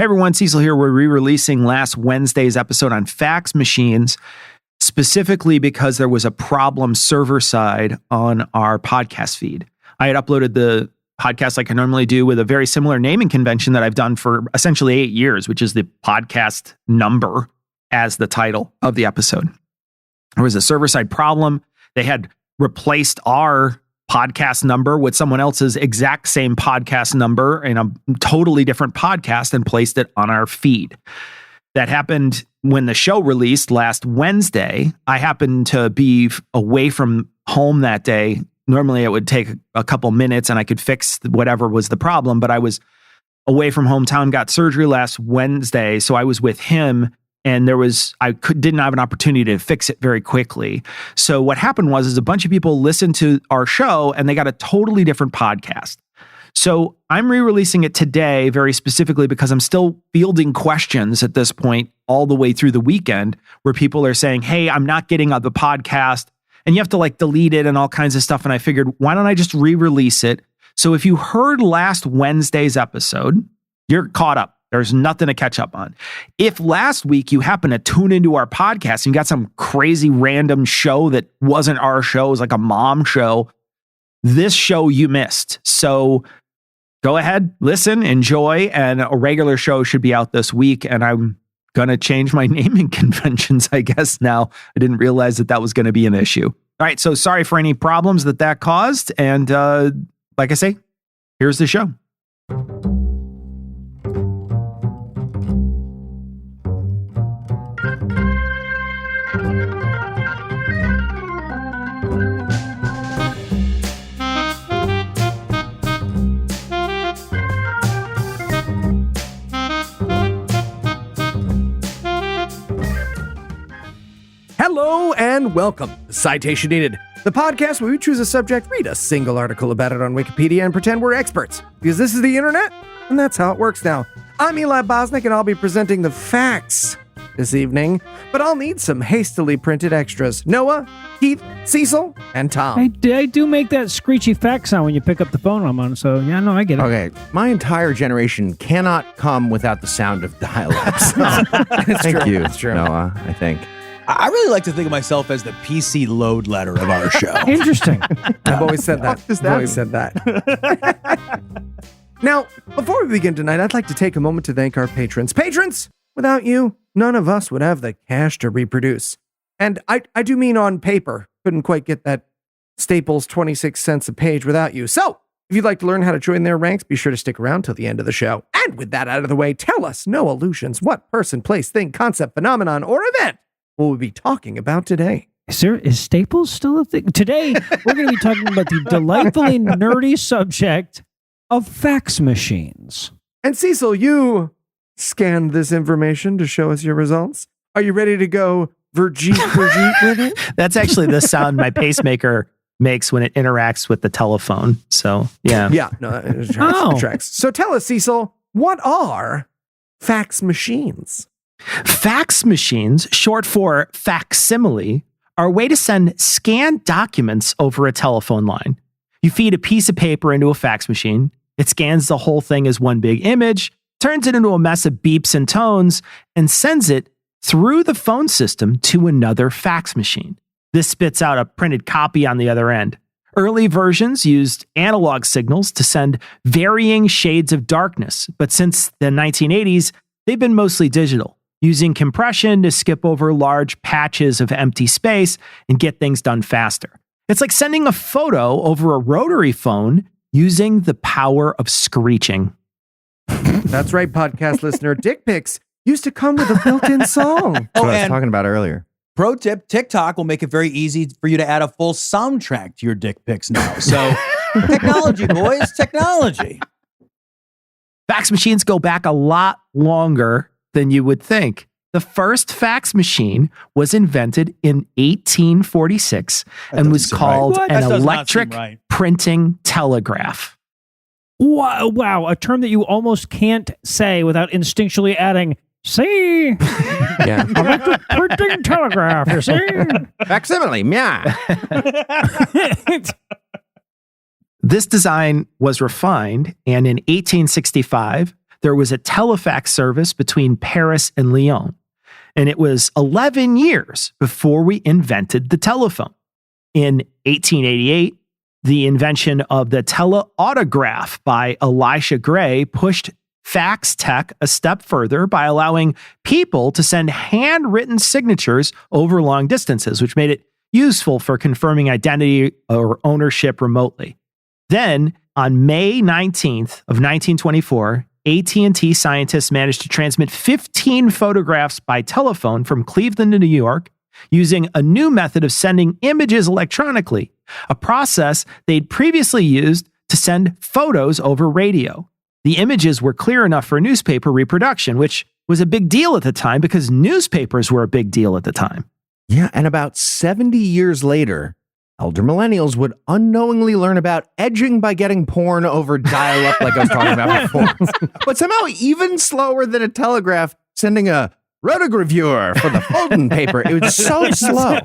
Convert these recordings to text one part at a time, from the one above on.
Hey everyone, Cecil here. We're re-releasing last Wednesday's episode on Fax Machines, specifically because there was a problem server side on our podcast feed. I had uploaded the podcast like I normally do with a very similar naming convention that I've done for essentially 8 years, which is the podcast number as the title of the episode. There was a server side problem. They had replaced our podcast number with someone else's exact same podcast number in a totally different podcast and placed it on our feed. That happened when the show released last Wednesday. I happened to be away from home that day. Normally it would take a couple minutes and I could fix whatever was the problem, but I was away from hometown, got surgery last Wednesday. So I was with him. And didn't have an opportunity to fix it very quickly. So what happened was a bunch of people listened to our show and they got a totally different podcast. So I'm re-releasing it today very specifically because I'm still fielding questions at this point all the way through the weekend where people are saying, hey, I'm not getting the podcast and you have to like delete it and all kinds of stuff. And I figured, why don't I just re-release it? So if you heard last Wednesday's episode, you're caught up. There's nothing to catch up on. If last week you happen to tune into our podcast and you got some crazy random show that wasn't our show, it was like a mom show, this show you missed. So go ahead, listen, enjoy, and a regular show should be out this week. And I'm going to change my naming conventions, I guess, now. I didn't realize that was going to be an issue. All right, so sorry for any problems that caused. And like I say, here's the show. Hello and welcome to Citation Needed, the podcast where we choose a subject, read a single article about it on Wikipedia, and pretend we're experts. Because this is the internet, and that's how it works now. I'm Eli Bosnick, and I'll be presenting the facts this evening, but I'll need some hastily printed extras. Noah, Keith, Cecil, and Tom. I do make that screechy fax sound when you pick up the phone I'm on, so yeah, no, I get it. Okay, my entire generation cannot come without the sound of dial-up. Thank you, Noah, I think. I really like to think of myself as the PC load letter of our show. Interesting. I've always said that. I've always said that. Now, before we begin tonight, I'd like to take a moment to thank our patrons. Patrons, without you, none of us would have the cash to reproduce. And I do mean on paper. Couldn't quite get that Staples 26 cents a page without you. So, if you'd like to learn how to join their ranks, be sure to stick around till the end of the show. And with that out of the way, tell us, no illusions, what person, place, thing, concept, phenomenon, or event will we be talking about today? Is Staples still a thing? Today, we're going to be talking about the delightfully nerdy subject of fax machines. And Cecil, you scanned this information to show us your results. Are you ready to go Verjeet with it? That's actually the sound my pacemaker makes when it interacts with the telephone. So, yeah. Yeah, no, it tracks. So tell us, Cecil, what are fax machines? Fax machines, short for facsimile, are a way to send scanned documents over a telephone line. You feed a piece of paper into a fax machine. It scans the whole thing as one big image, turns it into a mess of beeps and tones, and sends it through the phone system to another fax machine. This spits out a printed copy on the other end. Early versions used analog signals to send varying shades of darkness, but since the 1980s, they've been mostly digital, using compression to skip over large patches of empty space and get things done faster. It's like sending a photo over a rotary phone using the power of screeching. That's right, podcast listener. Dick pics used to come with a built-in song. That's what I was talking about earlier. Pro tip, TikTok will make it very easy for you to add a full soundtrack to your dick pics now. So technology, boys, technology. Fax machines go back a lot longer than you would think. The first fax machine was invented in 1846 and was called an electric printing telegraph. Wow, a term that you almost can't say without instinctually adding, see? Yeah. Electric printing telegraph, you see? Facsimile, yeah. This design was refined, and in 1865, there was a telefax service between Paris and Lyon. And it was 11 years before we invented the telephone. In 1888, the invention of the teleautograph by Elisha Gray pushed fax tech a step further by allowing people to send handwritten signatures over long distances, which made it useful for confirming identity or ownership remotely. Then, on May 19th of 1924, AT&T scientists managed to transmit 15 photographs by telephone from Cleveland to New York using a new method of sending images electronically, a process they'd previously used to send photos over radio. The images were clear enough for newspaper reproduction, which was a big deal at the time because newspapers were a big deal at the time. Yeah, and about 70 years later, elder millennials would unknowingly learn about edging by getting porn over dial-up like I was talking about before. But somehow even slower than a telegraph sending a rotogravure for the folding paper. It was so slow.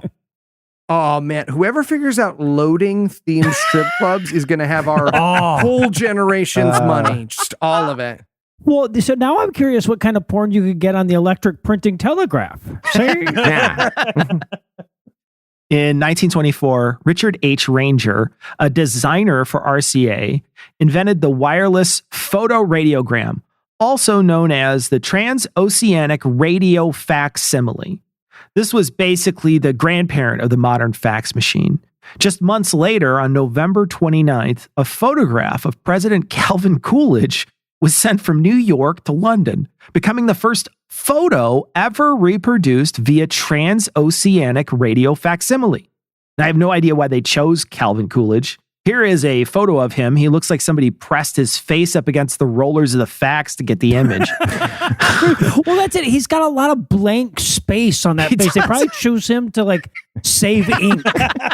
Oh, man. Whoever figures out loading themed strip clubs is going to have our whole generation's money. Just all of it. Well, so now I'm curious what kind of porn you could get on the electric printing telegraph. See? Yeah. In 1924, Richard H. Ranger, a designer for RCA, invented the wireless photoradiogram, also known as the transoceanic radio facsimile. This was basically the grandparent of the modern fax machine. Just months later, on November 29th, a photograph of President Calvin Coolidge was sent from New York to London, becoming the first photo ever reproduced via transoceanic radio facsimile. I have no idea why they chose Calvin Coolidge. Here is a photo of him. He looks like somebody pressed his face up against the rollers of the fax to get the image. Well, that's it. He's got a lot of blank space on that face. They probably choose him to like save ink.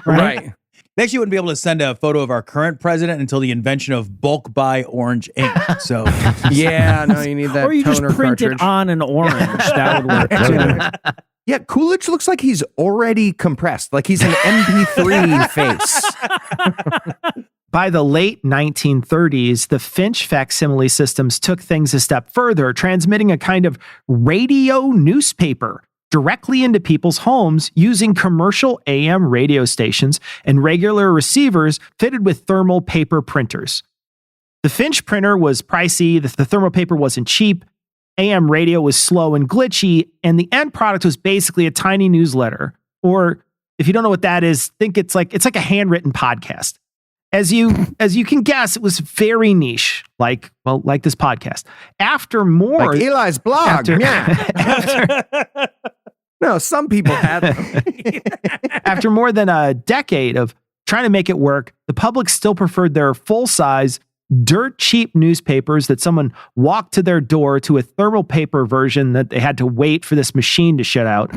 Right. They actually wouldn't be able to send a photo of our current president until the invention of bulk buy orange ink. So, yeah, no, you need that. Or you toner just print cartridge. it on an orange. That would work too. Yeah, Coolidge looks like he's already compressed, like he's an MP3 face. By the late 1930s, the Finch facsimile systems took things a step further, transmitting a kind of radio newspaper directly into people's homes using commercial AM radio stations and regular receivers fitted with thermal paper printers. The Finch printer was pricey, the thermal paper wasn't cheap, AM radio was slow and glitchy, and the end product was basically a tiny newsletter. Or if you don't know what that is, think it's like a handwritten podcast. As you can guess, it was very niche, like this podcast. After more, like Eli's blog. No, some people had them. After more than a decade of trying to make it work, the public still preferred their full-size, dirt cheap newspapers that someone walked to their door to a thermal paper version that they had to wait for this machine to shut out.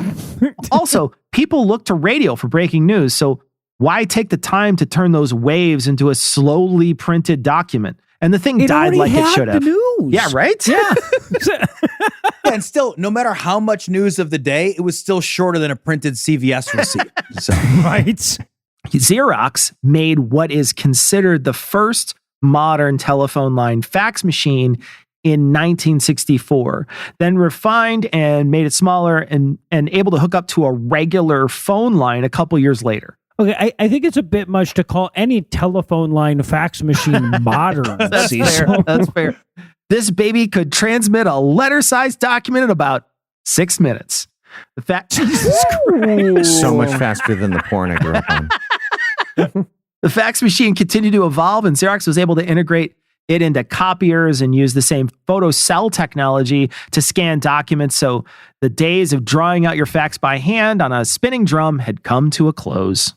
Also, people looked to radio for breaking news, so why take the time to turn those waves into a slowly printed document? And the thing died like it should have. News. Yeah, right? Yeah. and still, no matter how much news of the day, it was still shorter than a printed CVS receipt. So. Right. Xerox made what is considered the first modern telephone line fax machine in 1964, then refined and made it smaller and able to hook up to a regular phone line a couple years later. Okay, I think it's a bit much to call any telephone line fax machine modern. That's fair. That's fair. This baby could transmit a letter-sized document in about 6 minutes. The fact, Jesus Christ. So much faster than the porn I grew up on. The fax machine continued to evolve, and Xerox was able to integrate it into copiers and use the same photocell technology to scan documents. So the days of drawing out your fax by hand on a spinning drum had come to a close.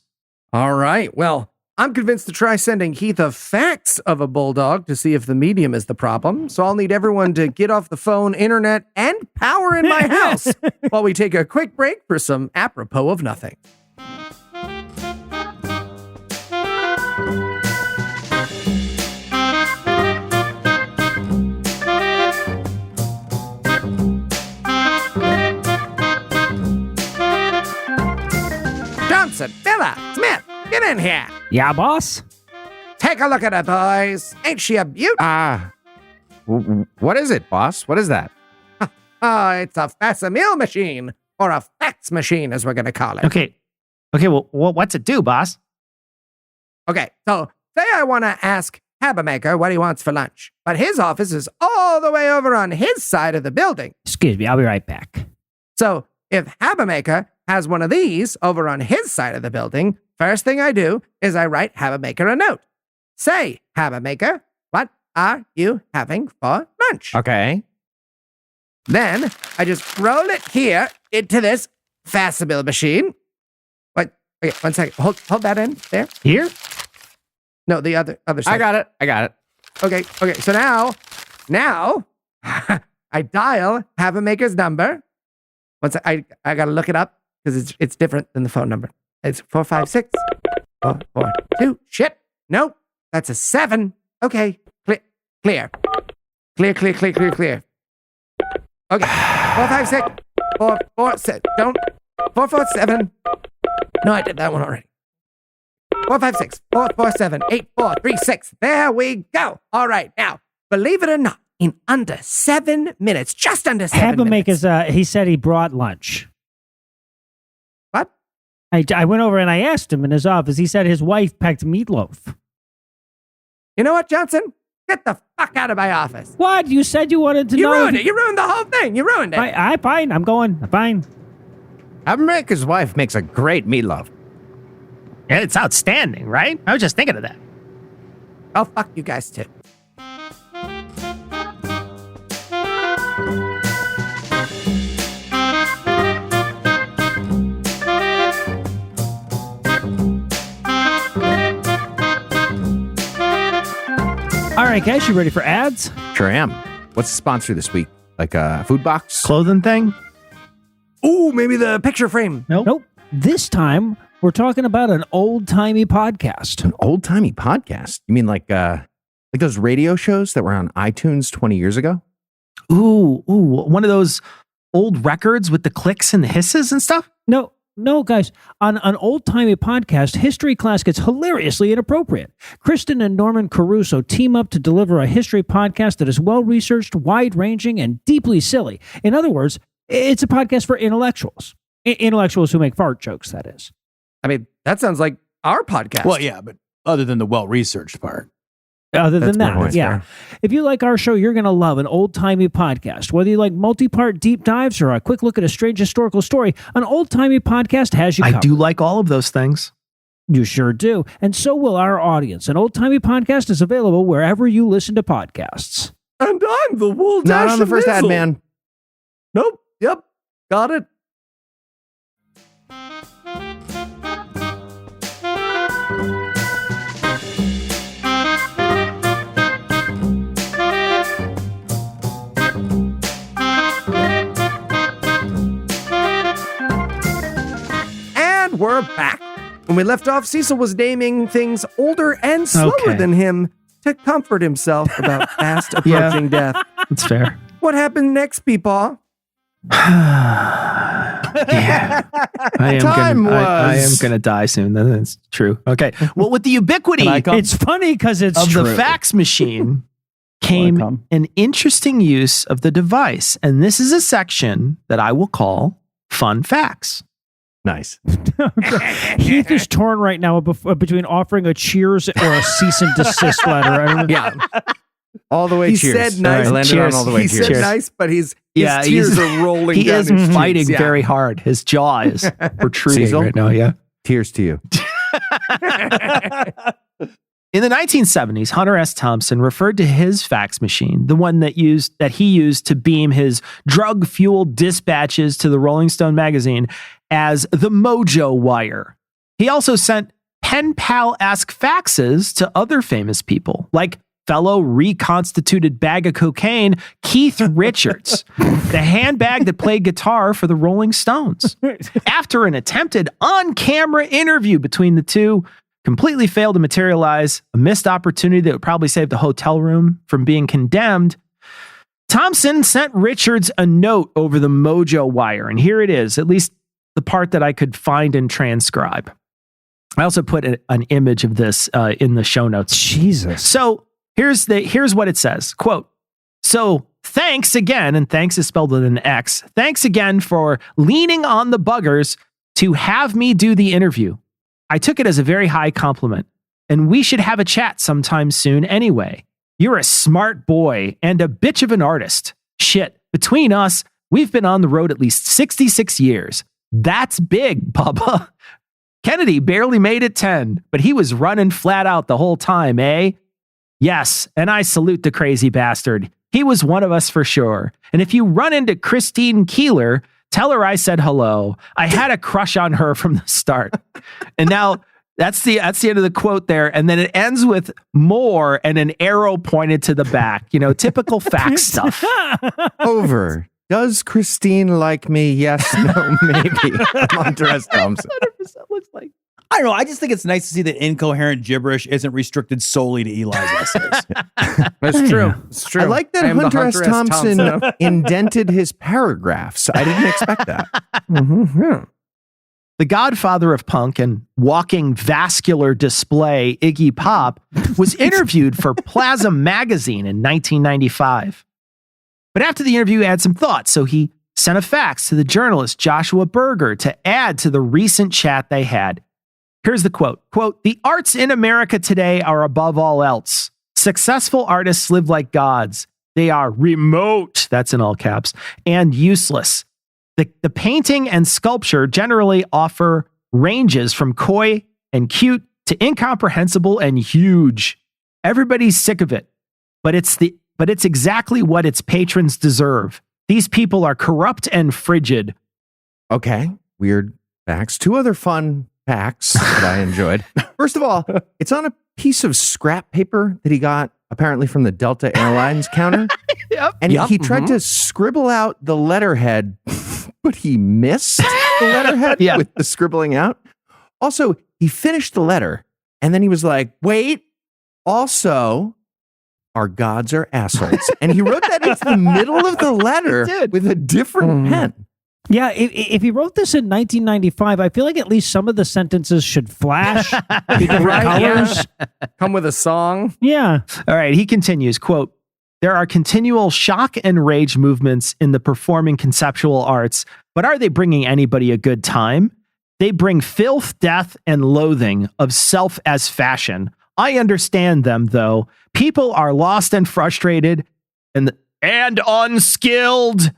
All right. Well, I'm convinced to try sending Heath a fax of a bulldog to see if the medium is the problem. So I'll need everyone to get off the phone, internet, and power in my house while we take a quick break for some apropos of nothing. Johnson, Villa, Smith, get in here. Yeah, boss? Take a look at her, boys. Ain't she a beaut? What is it, boss? What is that? It's a facsimile machine, or a fax machine, as we're going to call it. Okay, well, what's it do, boss? Okay, so say I want to ask Habamaker what he wants for lunch, but his office is all the way over on his side of the building. Excuse me, I'll be right back. So if Habamaker has one of these over on his side of the building, first thing I do is I write Habamaker a note. Say, Habamaker, what are you having for lunch? Okay. Then I just roll it here into this facsimile machine. What? Okay, 1 second. Hold that in there. Here? No, the other side. I got it. Okay. So now I dial Habamaker's number. I gotta look it up because it's different than the phone number. It's 456 442. Shit. Nope. That's a 7. Okay. Clear. Okay. 456 447. Don't. 447. No, I did that one already. 456 447 8436. There we go. All right. Now, believe it or not, in under 7 minutes, just under 7 minutes. Habamaker's, he said he brought lunch. What? I went over and I asked him in his office. He said his wife packed meatloaf. You know what, Johnson? Get the fuck out of my office. What? You said you wanted to know. You ruined it. You ruined the whole thing. You ruined it. Fine. I'm going. Fine. Habamaker's wife makes a great meatloaf. Yeah, it's outstanding, right? I was just thinking of that. Oh, fuck you guys too. All right, guys, you ready for ads? Sure am. What's the sponsor this week? Like a food box? Clothing thing? Ooh, maybe the picture frame. Nope. This time, we're talking about an old-timey podcast. An old-timey podcast? You mean like those radio shows that were on iTunes 20 years ago? Ooh, one of those old records with the clicks and the hisses and stuff? No, guys. On an old-timey podcast, history class gets hilariously inappropriate. Kristen and Norman Caruso team up to deliver a history podcast that is well-researched, wide-ranging, and deeply silly. In other words, it's a podcast for intellectuals. Intellectuals who make fart jokes, that is. I mean, that sounds like our podcast. Well, yeah, but other than the well-researched part. Other than That's that, yeah. If you like our show, you're going to love an old-timey podcast. Whether you like multi-part deep dives or a quick look at a strange historical story, an old-timey podcast has you covered. I do like all of those things. You sure do. And so will our audience. An old-timey podcast is available wherever you listen to podcasts. And I'm the wool dash. Not on the first ad, man. Nope. Yep. Got it. We're back. When we left off, Cecil was naming things older and slower than him to comfort himself about fast approaching death. That's fair. What happened next, Peepaw? Yeah. I am gonna die soon. That's true. Okay. Well, with the ubiquity, it's funny because it's of true. the fax machine came an interesting use of the device, and this is a section that I will call Fun Facts. Nice. Heath is torn right now between offering a cheers or a cease and desist letter. Yeah. All the way He cheers. said nice. Right, landed Cheers. on all the way He cheers. said nice, but his tears are rolling He down is his fighting cheeks. Yeah. very hard. His jaw is protruding Cecil? right now. Yeah. Tears to you. In the 1970s, Hunter S. Thompson referred to his fax machine, the one that he used to beam his drug-fueled dispatches to the Rolling Stone magazine, as the Mojo Wire. He also sent pen pal-esque faxes to other famous people, like fellow reconstituted bag of cocaine, Keith Richards, the handbag that played guitar for the Rolling Stones. After an attempted on-camera interview between the two completely failed to materialize, a missed opportunity that would probably save the hotel room from being condemned, Thompson sent Richards a note over the Mojo Wire, and here it is, at least the part that I could find and transcribe. I also put an image of this in the show notes. Jesus. So here's what it says. Quote, So thanks again, and thanks is spelled with an X. Thanks again for leaning on the buggers to have me do the interview. I took it as a very high compliment, and we should have a chat sometime soon anyway. You're a smart boy and a bitch of an artist. Shit, between us, we've been on the road at least 66 years. That's big, Bubba. Kennedy barely made it 10, but he was running flat out the whole time, eh? Yes, and I salute the crazy bastard. He was one of us for sure. And if you run into Christine Keeler, tell her I said hello. I had a crush on her from the start. And now that's the end of the quote there. And then it ends with more and an arrow pointed to the back. You know, typical fax stuff. Over. Does Christine like me? Yes, no, maybe. Monterey Thompson. 100% looks like. I don't know. I just think it's nice to see that incoherent gibberish isn't restricted solely to Eli's essays. That's true. It's true. I like that Hunter S. Thompson indented his paragraphs. I didn't expect that. Yeah. The godfather of punk and walking vascular display, Iggy Pop, was interviewed for Plasm magazine in 1995. But after the interview, he had some thoughts, so he sent a fax to the journalist Joshua Berger to add to the recent chat they had. Here's the quote. Quote, "The arts in America today are above all else. Successful artists live like gods. They are remote," that's in all caps, "and useless. The painting and sculpture generally offer ranges from coy and cute to incomprehensible and huge. Everybody's sick of it, but it's exactly what its patrons deserve. These people are corrupt and frigid." Okay, weird facts. Two other fun facts that I enjoyed. First of all, it's on a piece of scrap paper that he got apparently from the Delta Airlines counter. And he tried to scribble out the letterhead, but he missed the letterhead with the scribbling out. Also, he finished the letter and then he was like, wait, also, our gods are assholes. And he wrote that into the middle of the letter with a different pen. Yeah, if he wrote this in 1995, I feel like at least some of the sentences should flash, be different colors. Come with a song. Yeah. All right, he continues, quote, "There are continual shock and rage movements in the performing conceptual arts, but are they bringing anybody a good time? They bring filth, death, and loathing of self as fashion. I understand them, though. People are lost and frustrated and unskilled.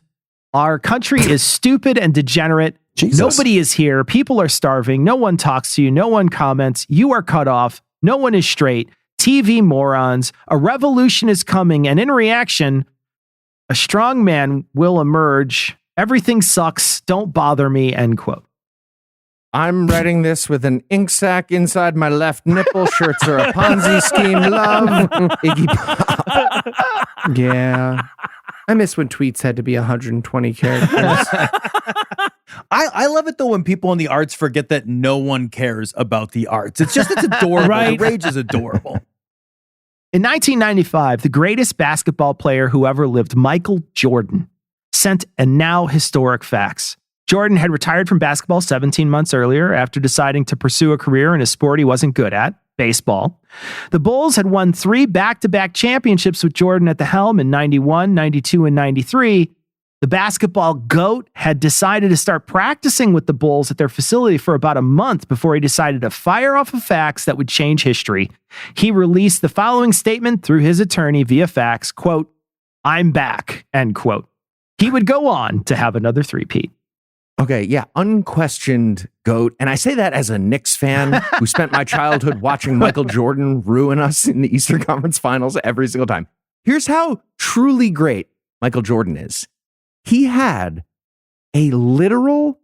Our country is stupid and degenerate. Jesus. Nobody is here. People are starving. No one talks to you. No one comments. You are cut off. No one is straight. TV morons. A revolution is coming. And in reaction, a strong man will emerge. Everything sucks. Don't bother me." End quote. I'm writing this with an ink sac inside my left nipple. Shirts are a Ponzi scheme. Love, Iggy Pop. Yeah. I miss when tweets had to be 120 characters. I love it though when people in the arts forget that no one cares about the arts. It's adorable. Right. The rage is adorable. In 1995, the greatest basketball player who ever lived, Michael Jordan, sent a now historic fax. Jordan had retired from basketball 17 months earlier after deciding to pursue a career in a sport he wasn't good at, baseball. The Bulls had won 3 back-to-back championships with Jordan at the helm in 91, 92, and 93. The basketball GOAT had decided to start practicing with the Bulls at their facility for about a month before he decided to fire off a fax that would change history. He released the following statement through his attorney via fax, quote, "I'm back," end quote. He would go on to have another three-peat. Okay, yeah, unquestioned GOAT. And I say that as a Knicks fan who spent my childhood watching Michael Jordan ruin us in the Eastern Conference Finals every single time. Here's how truly great Michael Jordan is. He had a literal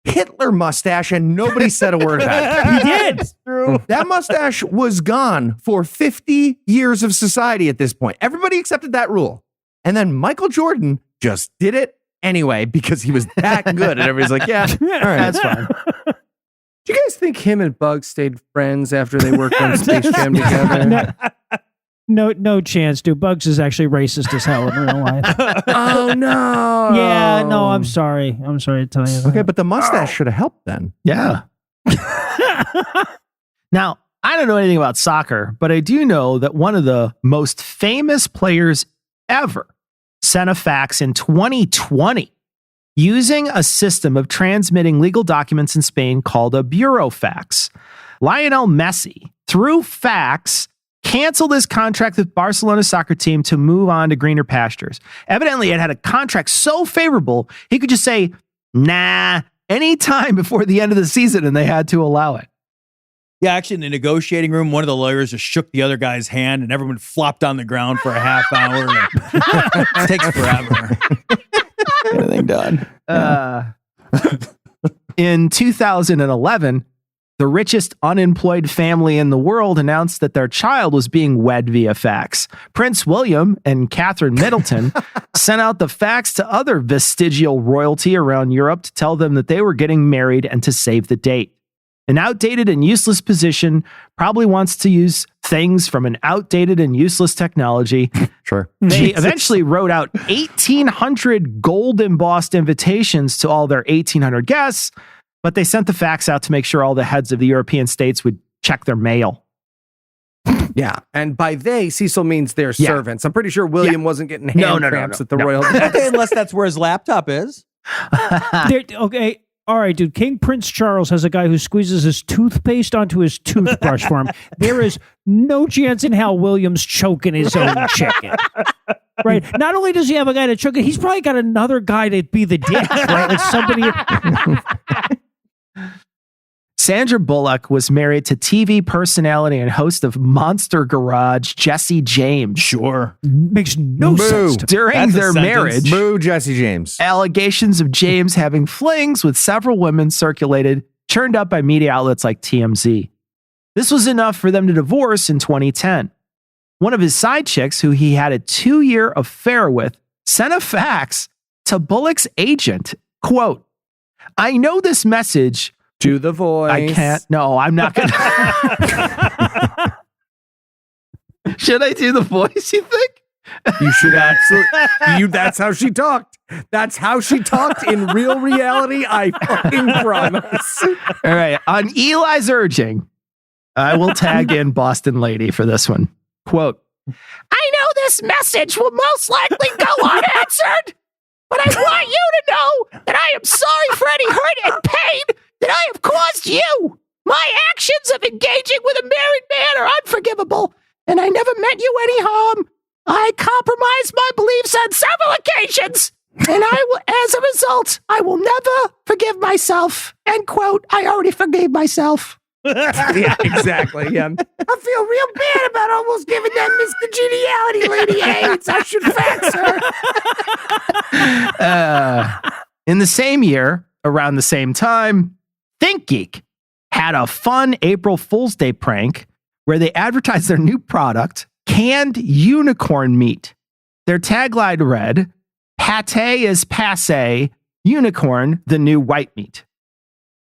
Hitler mustache and nobody said a word about it. He did. True. That mustache was gone for 50 years of society at this point. Everybody accepted that rule. And then Michael Jordan just did it anyway, because he was that good. And everybody's like, yeah, all right, that's fine. Do you guys think him and Bugs stayed friends after they worked on Space Jam together? No chance, dude. Bugs is actually racist as hell in real life. Oh, no. Yeah, no, I'm sorry. I'm sorry to tell you that. Okay, but the mustache should have helped then. Yeah. Now, I don't know anything about soccer, but I do know that one of the most famous players ever sent a fax in 2020 using a system of transmitting legal documents in Spain called a burofax. Lionel Messi, through fax, canceled his contract with Barcelona's soccer team to move on to greener pastures. Evidently, it had a contract so favorable, he could just say, nah, anytime before the end of the season, and they had to allow it. Yeah, actually, in the negotiating room, one of the lawyers just shook the other guy's hand, and everyone flopped on the ground for a half hour. It takes forever. Get anything done. In 2011, the richest unemployed family in the world announced that their child was being wed via fax. Prince William and Catherine Middleton sent out the fax to other vestigial royalty around Europe to tell them that they were getting married and to save the date. An outdated and useless position probably wants to use things from an outdated and useless technology. Sure. They eventually wrote out 1,800 gold embossed invitations to all their 1,800 guests, but they sent the fax out to make sure all the heads of the European states would check their mail. Yeah, and by they, Cecil means their servants. I'm pretty sure William wasn't getting hand cramps at the royal. Unless that's where his laptop is. Okay. All right, dude. King Prince Charles has a guy who squeezes his toothpaste onto his toothbrush for him. There is no chance in hell William's choking his own chicken. Right? Not only does he have a guy to choke it, he's probably got another guy to be the dick. Right? Like somebody. Sandra Bullock was married to TV personality and host of Monster Garage, Jesse James. Sure. Makes no sense. During their marriage, Moo Jesse James. Allegations of James having flings with several women circulated, churned up by media outlets like TMZ. This was enough for them to divorce in 2010. One of his side chicks, who he had a 2-year affair with, sent a fax to Bullock's agent. Quote, I know this message... Do the voice. I can't. No, I'm not going to. Should I do the voice, you think? You should absolutely. That's how she talked. That's how she talked in real reality. I fucking promise. All right. On Eli's urging, I will tag in Boston Lady for this one. Quote, I know this message will most likely go unanswered, but I want you to know that I am sorry for any hurt and pain that I have caused you. My actions of engaging with a married man are unforgivable, and I never meant you any harm. I compromised my beliefs on several occasions, and as a result, I will never forgive myself. End quote. I already forgave myself. Yeah, exactly. Yeah. I feel real bad about almost giving that Mr. Geniality lady AIDS. I should fax her. In the same year, around the same time, ThinkGeek had a fun April Fool's Day prank where they advertised their new product, canned unicorn meat. Their tagline read, "Pate is passe, unicorn, the new white meat."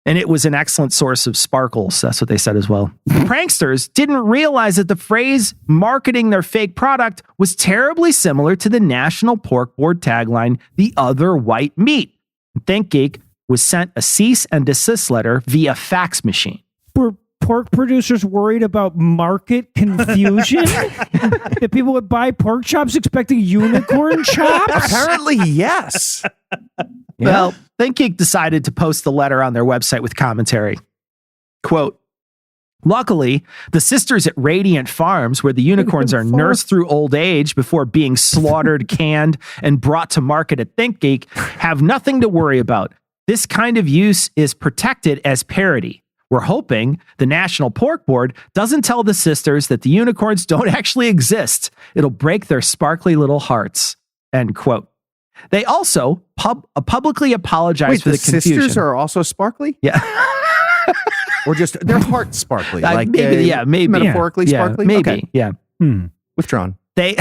And it was an excellent source of sparkles. That's what they said as well. Pranksters didn't realize that the phrase marketing their fake product was terribly similar to the National Pork Board tagline, "The other white meat." ThinkGeek was sent a cease and desist letter via fax machine. Were pork producers worried about market confusion? That people would buy pork chops expecting unicorn chops? Apparently, yes. Well, ThinkGeek decided to post the letter on their website with commentary. Quote, luckily, the sisters at Radiant Farms, where the unicorns are nursed through old age before being slaughtered, canned, and brought to market at ThinkGeek, have nothing to worry about. This kind of use is protected as parody. We're hoping the National Pork Board doesn't tell the sisters that the unicorns don't actually exist. It'll break their sparkly little hearts. End quote. They also publicly apologized for the confusion. Sisters are also sparkly? Yeah. Or just their hearts sparkly? Like maybe, maybe. Metaphorically sparkly? Maybe, okay. yeah. Withdrawn. They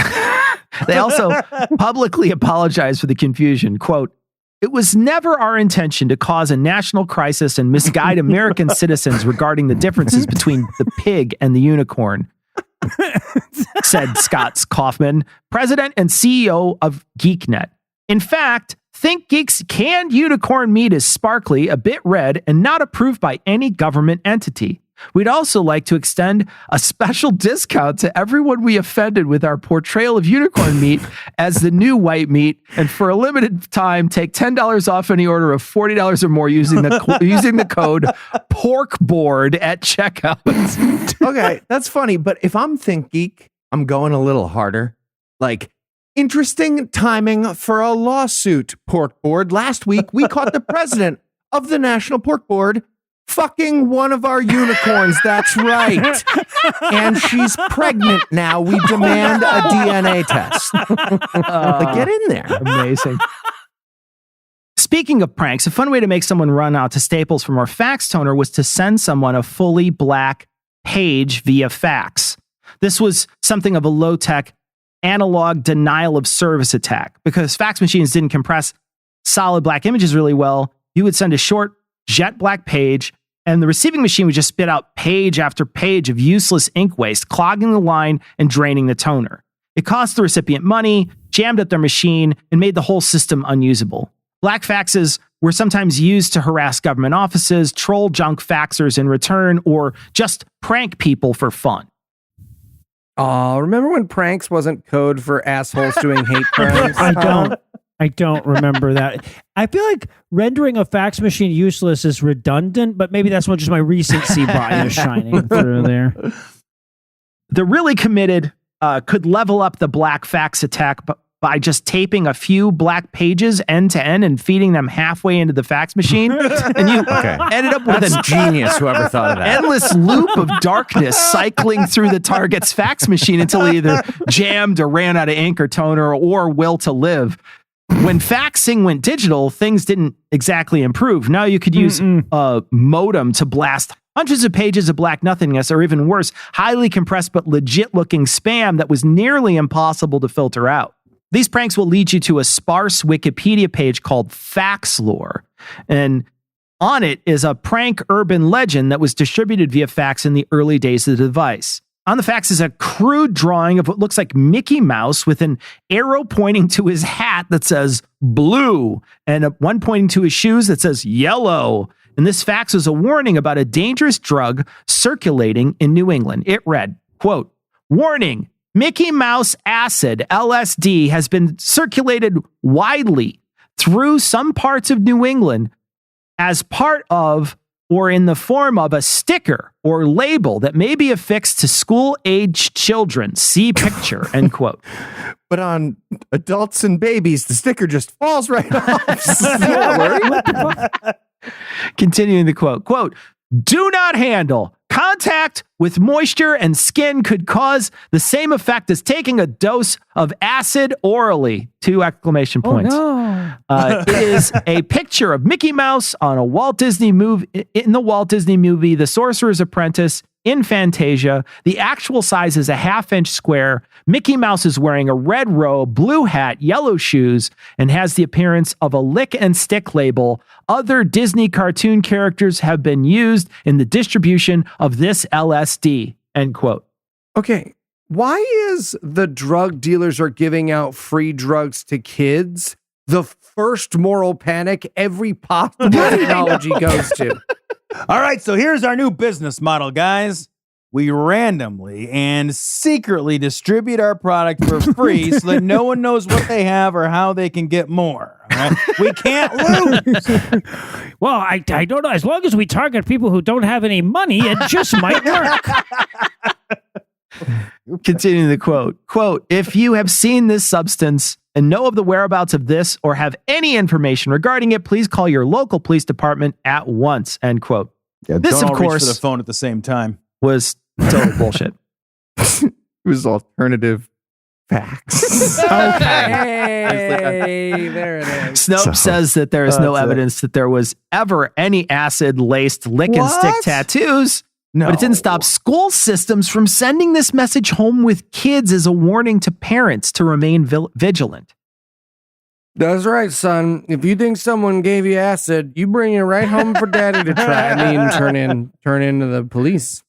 also publicly apologized for the confusion. Quote, it was never our intention to cause a national crisis and misguide American citizens regarding the differences between the pig and the unicorn, said Scott Kaufman, president and CEO of GeekNet. In fact, ThinkGeek's canned unicorn meat is sparkly, a bit red, and not approved by any government entity. We'd also like to extend a special discount to everyone we offended with our portrayal of unicorn meat as the new white meat, and for a limited time, take $10 off any order of $40 or more using the code PORKBOARD at checkout. Okay, that's funny, but if I'm Think Geek, I'm going a little harder. Like, interesting timing for a lawsuit, Pork Board. Last week, we caught the president of the National Pork Board fucking one of our unicorns. That's right. And she's pregnant now. We demand a DNA test. Get in there. Amazing. Speaking of pranks, a fun way to make someone run out to Staples from our fax toner was to send someone a fully black page via fax. This was something of a low-tech analog denial of service attack. Because fax machines didn't compress solid black images really well, you would send a short jet black page, and the receiving machine would just spit out page after page of useless ink waste, clogging the line and draining the toner. It cost the recipient money, jammed up their machine, and made the whole system unusable. Black faxes were sometimes used to harass government offices, troll junk faxers in return, or just prank people for fun. Oh, remember when pranks wasn't code for assholes doing hate crimes? I don't remember that. I feel like rendering a fax machine useless is redundant, but maybe that's what just my recency bias shining through there. The really committed could level up the black fax attack by just taping a few black pages end to end and feeding them halfway into the fax machine. And you ended up with a genius, whoever thought of that. Endless loop of darkness cycling through the target's fax machine until he either jammed or ran out of ink or toner or will to live. When faxing went digital, things didn't exactly improve. Now you could use a modem to blast hundreds of pages of black nothingness, or even worse, highly compressed but legit-looking spam that was nearly impossible to filter out. These pranks will lead you to a sparse Wikipedia page called Fax Lore, and on it is a prank urban legend that was distributed via fax in the early days of the device. On the fax is a crude drawing of what looks like Mickey Mouse with an arrow pointing to his hat that says blue and one pointing to his shoes that says yellow. And this fax was a warning about a dangerous drug circulating in New England. It read, quote, "Warning, Mickey Mouse acid, LSD, has been circulated widely through some parts of New England as part of or in the form of a sticker or label that may be affixed to school-aged children. See picture," end quote. But on adults and babies, the sticker just falls right off. Continuing the quote, "Do not handle. Contact with moisture and skin could cause the same effect as taking a dose of acid orally." 2 exclamation points. Oh, no. It is a picture of Mickey Mouse on a Walt Disney movie, in the Walt Disney movie, The Sorcerer's Apprentice in Fantasia. The actual size is a 1/2-inch square. Mickey Mouse is wearing a red robe, blue hat, yellow shoes, and has the appearance of a lick and stick label. Other Disney cartoon characters have been used in the distribution of this LSD, end quote. Okay, why is the drug dealers are giving out free drugs to kids the first moral panic every possible technology goes to? All right, so here's our new business model, guys. We randomly and secretly distribute our product for free so that no one knows what they have or how they can get more. All right? We can't lose. Well, I don't know. As long as we target people who don't have any money, it just might work. Continuing the quote, "If you have seen this substance and know of the whereabouts of this or have any information regarding it, please call your local police department at once," end quote. Yeah, this, of course, reach for the phone at the same time. Was total bullshit. It was alternative facts. Okay, there it is. Snopes says that there is no evidence that there was ever any acid-laced lick and stick tattoos. No. But it didn't stop school systems from sending this message home with kids as a warning to parents to remain vigilant. That's right, son. If you think someone gave you acid, you bring it right home for daddy to try. I mean, turn into the police.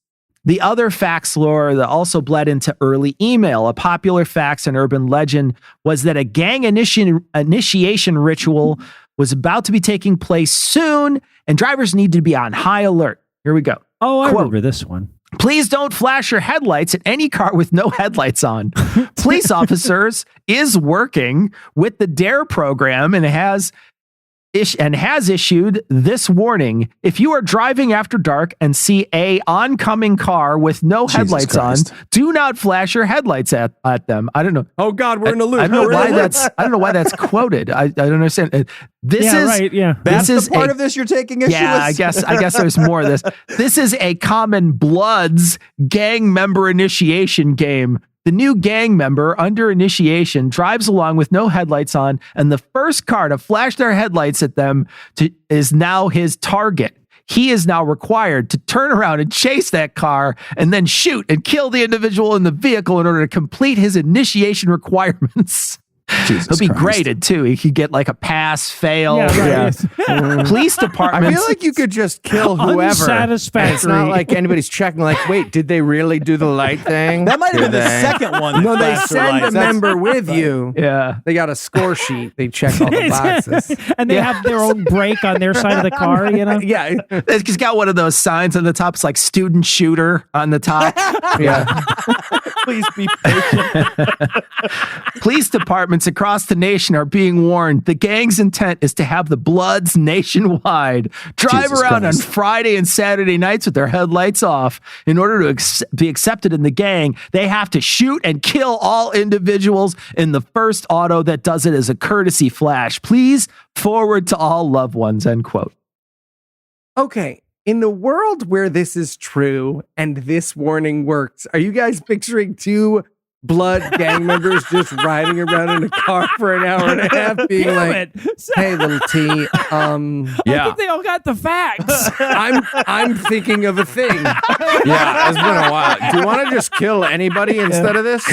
The other fax lore that also bled into early email, a popular fax and urban legend, was that a gang initiation ritual was about to be taking place soon, and drivers needed to be on high alert. Here we go. Oh, I Quote, remember this one. Please don't flash your headlights at any car with no headlights on. Police officers is working with the DARE program and has issued this warning. If you are driving after dark and see a oncoming car with no headlights on, do not flash your headlights at them. I don't know. Oh God, we're in a loop. I don't know why that's quoted. I don't understand. This is right. Yeah, that's the part of this you're taking issue with. Yeah, I guess there's more of this. This is a common Bloods gang member initiation game. The new gang member under initiation drives along with no headlights on, and the first car to flash their headlights at them is now his target. He is now required to turn around and chase that car and then shoot and kill the individual in the vehicle in order to complete his initiation requirements. Jesus He'll be Christ. graded too. He could get like a pass, fail. Yeah, right. Police I departments. feel like you could just kill whoever. Unsatisfactory. It's not like anybody's checking, like, wait, did they really do the light thing? That might have been Did the they? second one. No, they Faster send a lights. member with you. Yeah. They got a score sheet. They check all the boxes. And they have their own brake on their side of the car, you know? Yeah. It's got one of those signs on the top. It's like student shooter on the top. Yeah. Please be patient. Police departments across the nation are being warned. The gang's intent is to have the Bloods nationwide drive Jesus around Christ. on Friday and Saturday nights with their headlights off. In order to be accepted in the gang, they have to shoot and kill all individuals in the first auto that does it as a courtesy flash. Please forward to all loved ones, end quote. Okay. In the world where this is true and this warning works, are you guys picturing two Blood gang members just riding around in a car for an hour and a half being Damn like, it. hey, little T, I think they all got the facts. I'm thinking of a thing. Yeah, it's been a while. Do you want to just kill anybody instead of this?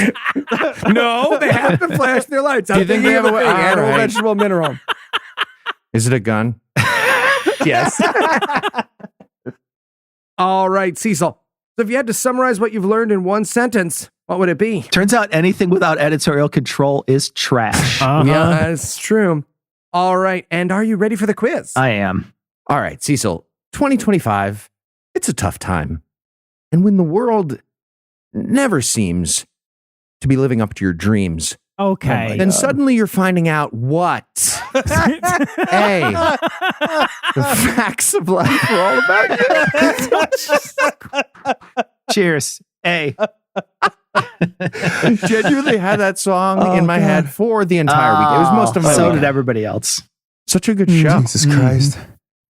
No, they have to flash their lights. I'm you think thinking they of a have a- thing. all Animal, right. vegetable, mineral. Is it a gun? Yes. All right, Cecil. So if you had to summarize what you've learned in one sentence, what would it be? Turns out anything without editorial control is trash. Uh-huh. Yeah, that's true. All right. And are you ready for the quiz? I am. All right, Cecil, 2025, it's a tough time. And when the world never seems to be living up to your dreams, Okay. then suddenly you're finding out what? A, the facts of life are all about you. Cheers. A. Genuinely had that song in my head for the entire week. It was most of my So weekend. did everybody else. Such a good show. Jesus Christ.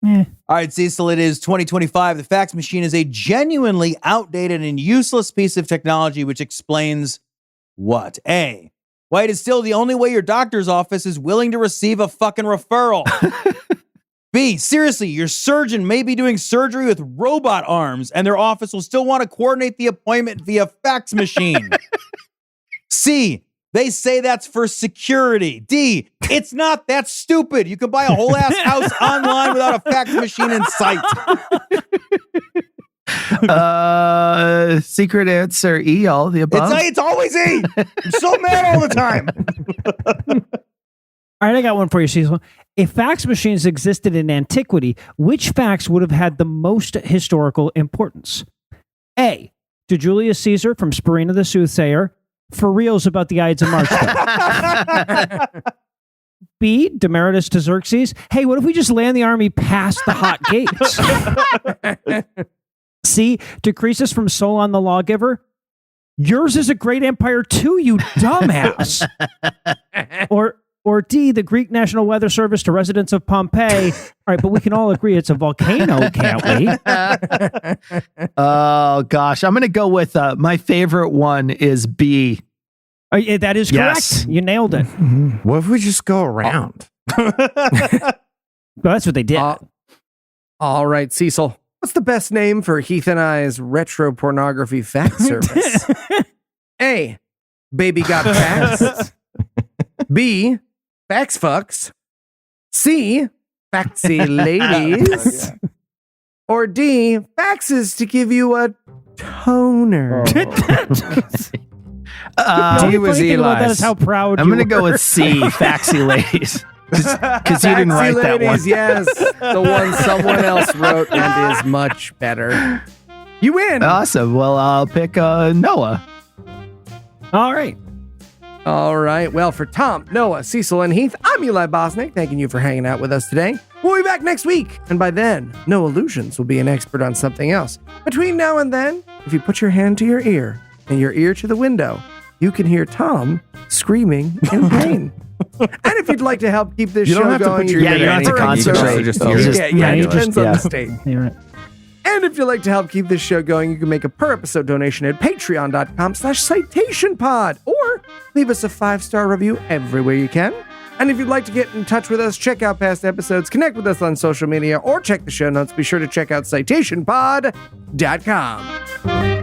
Yeah. All right, Cecil, it is 2025. The fax machine is a genuinely outdated and useless piece of technology which explains what? A, why it is still the only way your doctor's office is willing to receive a fucking referral. B, seriously, your surgeon may be doing surgery with robot arms and their office will still want to coordinate the appointment via fax machine. C, they say that's for security. D, it's not that stupid. You can buy a whole ass house online without a fax machine in sight. Secret answer E, all of the above. It's always E. I'm so mad all the time. All right, I got one for you, Cecil. If fax machines existed in antiquity, which fax would have had the most historical importance? A, to Julius Caesar from Spurinna the Soothsayer, for reals about the Ides of March. B, Demeritus to Xerxes. Hey, what if we just land the army past the hot gates? C, to Croesus from Solon the Lawgiver. Yours is a great empire too, you dumbass. Or D, the Greek National Weather Service to residents of Pompeii. All right, but we can all agree it's a volcano, can't we? Oh, gosh. I'm going to go with my favorite one is B. Yeah, that is correct. Yes. You nailed it. What if we just go around? Well, that's what they did. All right, Cecil. What's the best name for Heath and I's retro pornography fax service? A, Baby Got Faxed. B, Fax Fucks. C, Faxy Ladies. Or D, faxes to give you a toner. The only D was funny thing about that Eli's. is how proud I'm you going to go were. with C, Faxy Ladies. Because you didn't write that one. Yes, the one someone else wrote and is much better. You win. Awesome. Well, I'll pick Noah. All right. All right. Well, for Tom, Noah, Cecil, and Heath, I'm Eli Bosnick. Thanking you for hanging out with us today. We'll be back next week. And by then, No Illusions will be an expert on something else. Between now and then, if you put your hand to your ear and your ear to the window, you can hear Tom screaming in pain. And if you'd like to help keep this show going, you don't have to concentrate. It depends on the state. You're right. And if you'd like to help keep this show going, you can make a per episode donation at patreon.com/citationpod or leave us a 5-star review everywhere you can. And if you'd like to get in touch with us, check out past episodes, connect with us on social media, or check the show notes, be sure to check out citationpod.com.